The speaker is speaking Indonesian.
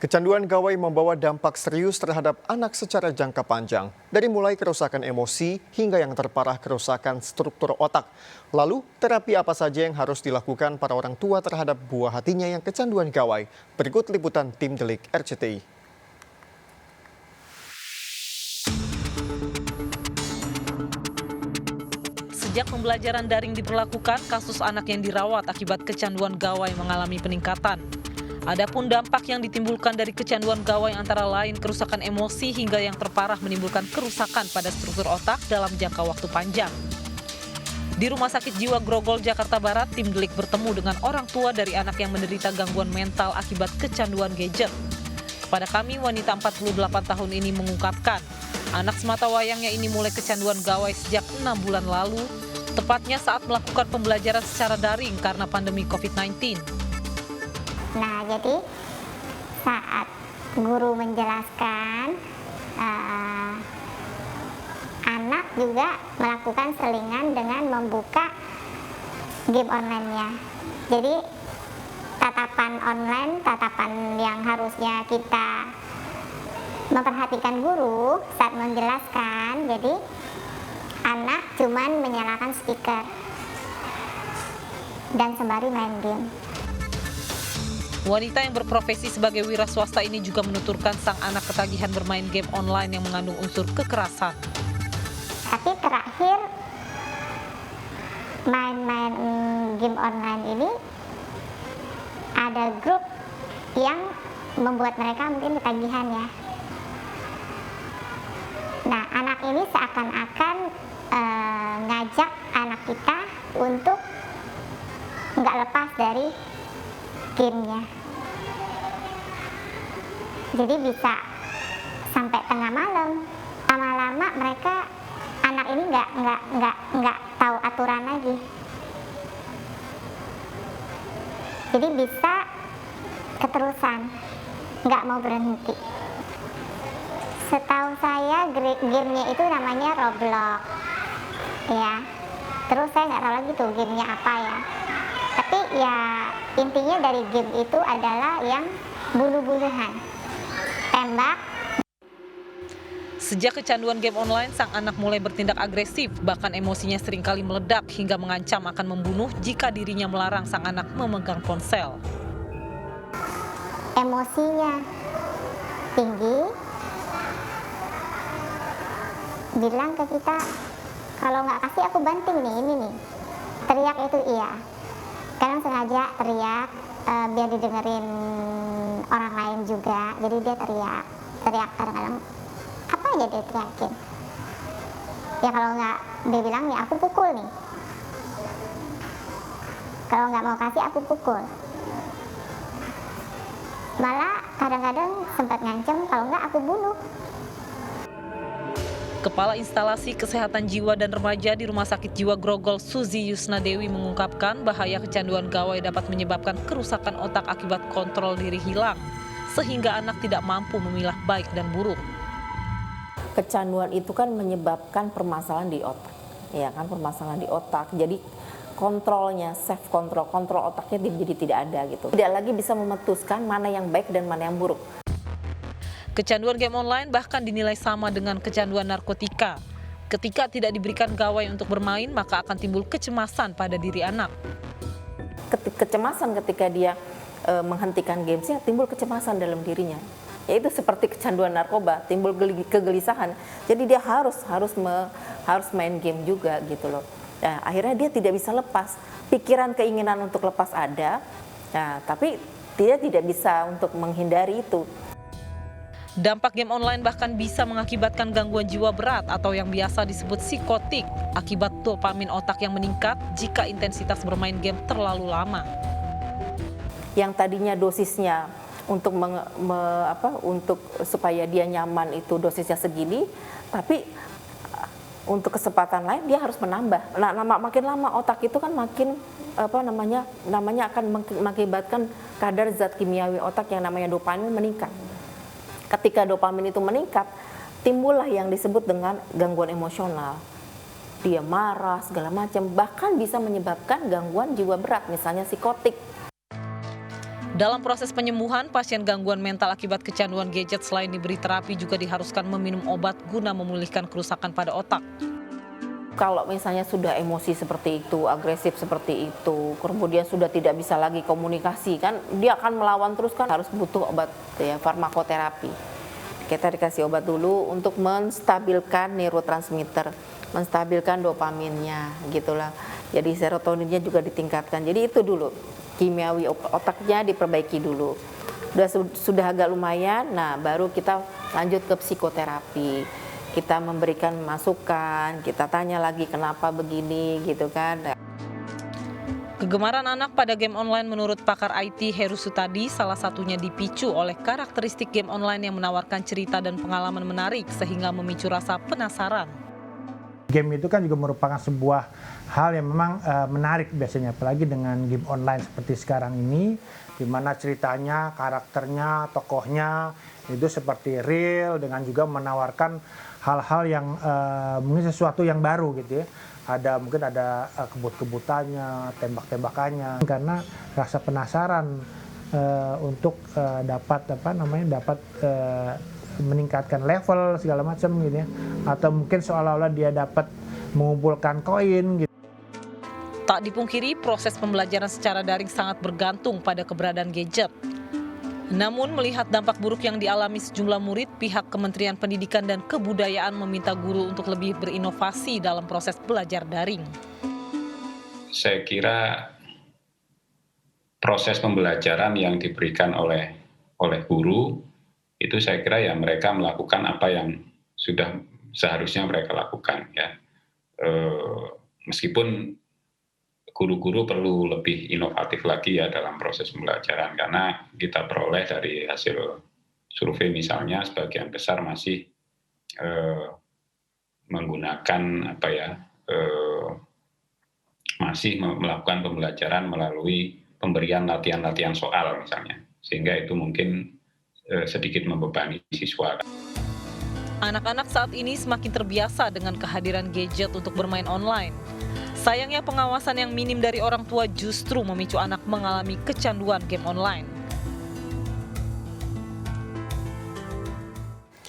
Kecanduan gawai membawa dampak serius terhadap anak secara jangka panjang, dari mulai kerusakan emosi hingga yang terparah kerusakan struktur otak. Lalu, terapi apa saja yang harus dilakukan para orang tua terhadap buah hatinya yang kecanduan gawai? Berikut liputan tim Delik RCTI. Sejak pembelajaran daring diberlakukan, kasus anak yang dirawat akibat kecanduan gawai mengalami peningkatan. Adapun dampak yang ditimbulkan dari kecanduan gawai antara lain kerusakan emosi hingga yang terparah menimbulkan kerusakan pada struktur otak dalam jangka waktu panjang. Di Rumah Sakit Jiwa Grogol, Jakarta Barat, tim Delik bertemu dengan orang tua dari anak yang menderita gangguan mental akibat kecanduan gadget. Kepada kami, wanita 48 tahun ini mengungkapkan, anak sematawayangnya ini mulai kecanduan gawai sejak 6 bulan lalu, tepatnya saat melakukan pembelajaran secara daring karena pandemi COVID-19. Nah, jadi saat guru menjelaskan, anak juga melakukan selingan dengan membuka game online-nya. Jadi tatapan online, tatapan yang harusnya kita memperhatikan guru saat menjelaskan, jadi anak cuman menyalakan speaker dan sembari main game. Wanita yang berprofesi sebagai wira swasta ini juga menuturkan sang anak ketagihan bermain game online yang mengandung unsur kekerasan. Tapi terakhir main-main game online ini ada grup yang membuat mereka mungkin ketagihan ya. Nah, anak ini seakan-akan ngajak anak kita untuk nggak lepas dari gamenya. Jadi bisa sampai tengah malam. Lama-lama mereka anak ini nggak tahu aturan lagi. Jadi bisa keterusan, nggak mau berhenti. Setahu saya gamenya itu namanya Roblox, ya. Terus saya nggak tahu lagi tuh gamenya apa ya. Tapi ya intinya dari game itu adalah yang bunuh-bunuhan, tembak. Sejak kecanduan game online, sang anak mulai bertindak agresif, bahkan emosinya seringkali meledak hingga mengancam akan membunuh jika dirinya melarang sang anak memegang ponsel. Emosinya tinggi, bilang ke kita, kalau nggak kasih aku banting nih, ini nih. Teriak itu iya. Kadang sengaja teriak biar didengerin orang lain juga. Jadi dia teriak kadang-kadang apa aja dia teriakin. Ya kalau nggak, dia bilang ya aku pukul nih. Kalau nggak mau kasih aku pukul. Malah kadang-kadang sempat ngancem kalau nggak aku bunuh. Kepala Instalasi Kesehatan Jiwa dan Remaja di Rumah Sakit Jiwa Grogol, Suzy Yusnadewi mengungkapkan bahaya kecanduan gawai dapat menyebabkan kerusakan otak akibat kontrol diri hilang, sehingga anak tidak mampu memilah baik dan buruk. Kecanduan itu kan menyebabkan permasalahan di otak, ya kan, permasalahan di otak. Jadi kontrolnya, self kontrol otaknya jadi tidak ada gitu. Tidak lagi bisa memutuskan mana yang baik dan mana yang buruk. Kecanduan game online bahkan dinilai sama dengan kecanduan narkotika. Ketika tidak diberikan gawai untuk bermain, maka akan timbul kecemasan pada diri anak. Kecemasan ketika dia menghentikan gamesnya, timbul kecemasan dalam dirinya. Yaitu seperti kecanduan narkoba, timbul kegelisahan. Jadi dia harus main game juga gitu loh. Nah, akhirnya dia tidak bisa lepas. Pikiran keinginan untuk lepas ada, nah, tapi dia tidak bisa untuk menghindari itu. Dampak game online bahkan bisa mengakibatkan gangguan jiwa berat atau yang biasa disebut psikotik akibat dopamin otak yang meningkat jika intensitas bermain game terlalu lama. Yang tadinya dosisnya untuk untuk supaya dia nyaman itu dosisnya segini, tapi untuk kesempatan lain dia harus menambah. Nah, makin lama otak itu kan makin namanya akan mengakibatkan kadar zat kimiawi otak yang namanya dopamin meningkat. Ketika dopamin itu meningkat, timbullah yang disebut dengan gangguan emosional. Dia marah, segala macam, bahkan bisa menyebabkan gangguan jiwa berat, misalnya psikotik. Dalam proses penyembuhan, pasien gangguan mental akibat kecanduan gadget selain diberi terapi juga diharuskan meminum obat guna memulihkan kerusakan pada otak. Kalau misalnya sudah emosi seperti itu, agresif seperti itu, kemudian sudah tidak bisa lagi komunikasi, kan dia akan melawan terus, kan harus butuh obat ya, farmakoterapi. Kita dikasih obat dulu untuk menstabilkan neurotransmitter, menstabilkan dopaminnya gitulah. Jadi serotoninnya juga ditingkatkan. Jadi itu dulu, kimiawi otaknya diperbaiki dulu. Sudah agak lumayan, nah baru kita lanjut ke psikoterapi. Kita memberikan masukan, kita tanya lagi kenapa begini gitu kan. Kegemaran anak pada game online menurut pakar IT Heru Sutadi salah satunya dipicu oleh karakteristik game online yang menawarkan cerita dan pengalaman menarik sehingga memicu rasa penasaran. Game itu kan juga merupakan sebuah hal yang memang menarik biasanya, apalagi dengan game online seperti sekarang ini, di mana ceritanya, karakternya, tokohnya itu seperti real, dengan juga menawarkan hal-hal yang mungkin sesuatu yang baru gitu ya. Mungkin ada kebut-kebutannya, tembak-tembakannya, karena rasa penasaran untuk dapat meningkatkan level segala macam gitu ya, atau mungkin seolah-olah dia dapat mengumpulkan koin gitu. Tak dipungkiri, proses pembelajaran secara daring sangat bergantung pada keberadaan gadget. Namun melihat dampak buruk yang dialami sejumlah murid, pihak Kementerian Pendidikan dan Kebudayaan meminta guru untuk lebih berinovasi dalam proses belajar daring. Saya kira proses pembelajaran yang diberikan oleh guru itu saya kira ya mereka melakukan apa yang sudah seharusnya mereka lakukan ya. Meskipun guru-guru perlu lebih inovatif lagi ya dalam proses pembelajaran, karena kita peroleh dari hasil survei misalnya sebagian besar masih menggunakan masih melakukan pembelajaran melalui pemberian latihan-latihan soal misalnya, sehingga itu mungkin sedikit membebani siswa. Anak-anak saat ini semakin terbiasa dengan kehadiran gadget untuk bermain online. Sayangnya pengawasan yang minim dari orang tua justru memicu anak mengalami kecanduan game online.